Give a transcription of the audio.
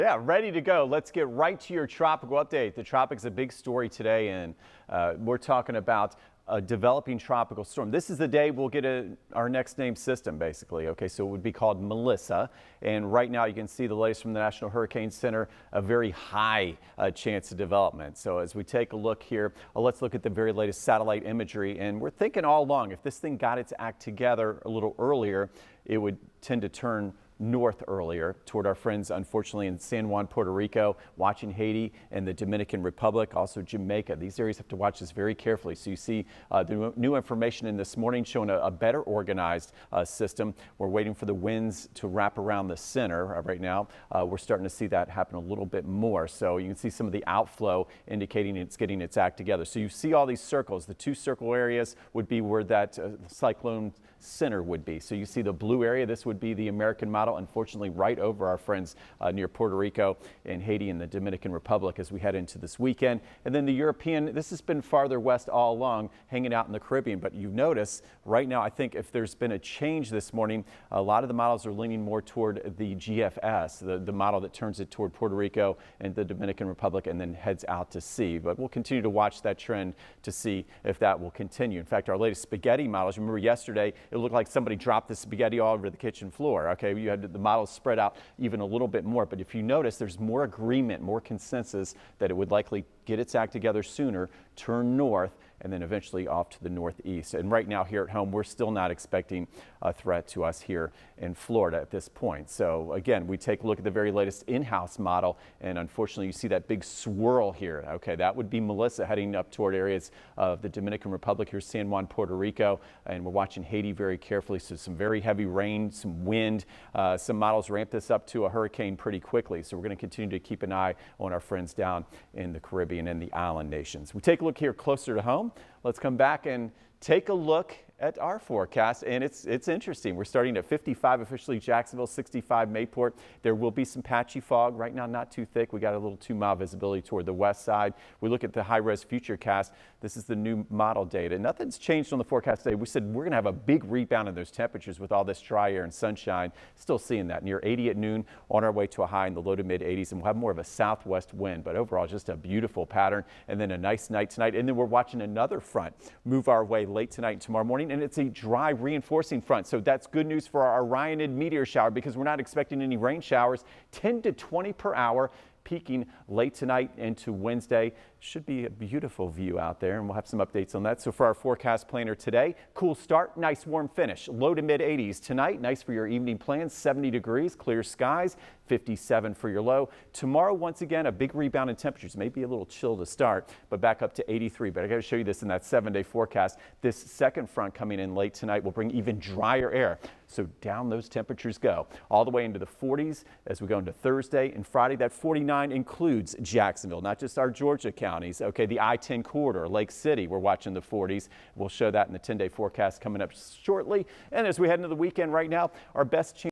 Yeah, ready to go. Let's get right to your tropical update. The tropic's a big story today, and we're talking about a developing tropical storm. This is the day we'll get our next named system, basically. Okay, so it would be called Melissa. And right now you can see the latest from the National Hurricane Center, a very high chance of development. So as we take a look here, let's look at the very latest satellite imagery. And we're thinking all along, if this thing got its act together a little earlier, it would tend to turn north earlier toward our friends, unfortunately, in San Juan, Puerto Rico, watching Haiti and the Dominican Republic, also Jamaica. These areas have to watch this very carefully. So you see the new information in this morning showing a better organized system. We're waiting for the winds to wrap around the center right now. We're starting to see that happen a little bit more. So you can see some of the outflow indicating it's getting its act together. So you see all these circles. The two circle areas would be where that cyclone center would be. So you see the blue area. This would be the American model, unfortunately right over our friends near Puerto Rico and Haiti and the Dominican Republic as we head into this weekend. And then the European, this has been farther west all along, hanging out in the Caribbean. But you notice right now, I think if there's been a change this morning, a lot of the models are leaning more toward the GFS, the model that turns it toward Puerto Rico and the Dominican Republic and then heads out to sea. But we'll continue to watch that trend to see if that will continue. In fact, our latest spaghetti models, remember yesterday, it looked like somebody dropped the spaghetti all over the kitchen floor. Okay, you had the models spread out even a little bit more. But if you notice, there's more agreement, more consensus that it would likely get its act together sooner, turn north, and then eventually off to the northeast. And right now here at home, we're still not expecting a threat to us here in Florida at this point. So again, we take a look at the very latest in-house model, and unfortunately you see that big swirl here. Okay, that would be Melissa heading up toward areas of the Dominican Republic, here San Juan, Puerto Rico, and we're watching Haiti very carefully. So some very heavy rain, some wind. Some models ramp this up to a hurricane pretty quickly. So we're going to continue to keep an eye on our friends down in the Caribbean and the island nations. We take a look here closer to home. Let's come back and take a look at our forecast, and it's interesting. We're starting at 55 officially Jacksonville, 65 Mayport. There will be some patchy fog right now, not too thick. We got a little 2 mile visibility toward the west side. We look at the high-res futurecast. This is the new model data. Nothing's changed on the forecast today. We said we're going to have a big rebound in those temperatures with all this dry air and sunshine. Still seeing that near 80 at noon, on our way to a high in the low to mid 80s, and we'll have more of a southwest wind. But overall, just a beautiful pattern, and then a nice night tonight. And then we're watching another front move our way late tonight and tomorrow morning. And it's a dry reinforcing front. So that's good news for our Orionid meteor shower because we're not expecting any rain showers. 10 to 20 per hour, peaking late tonight into Wednesday. Should be a beautiful view out there, and we'll have some updates on that. So for our forecast planner today, cool start, nice warm finish, low to mid 80s tonight. Nice for your evening plans, 70 degrees, clear skies, 57 for your low. Tomorrow, once again, a big rebound in temperatures. Maybe a little chill to start, but back up to 83. But I got to show you this in that 7-day forecast. This second front coming in late tonight will bring even drier air. So down those temperatures go all the way into the 40s as we go into Thursday and Friday. That 49 includes Jacksonville, not just our Georgia counties. Okay, the I-10 corridor, Lake City, we're watching the 40s. We'll show that in the 10-day forecast coming up shortly. And as we head into the weekend right now, our best chance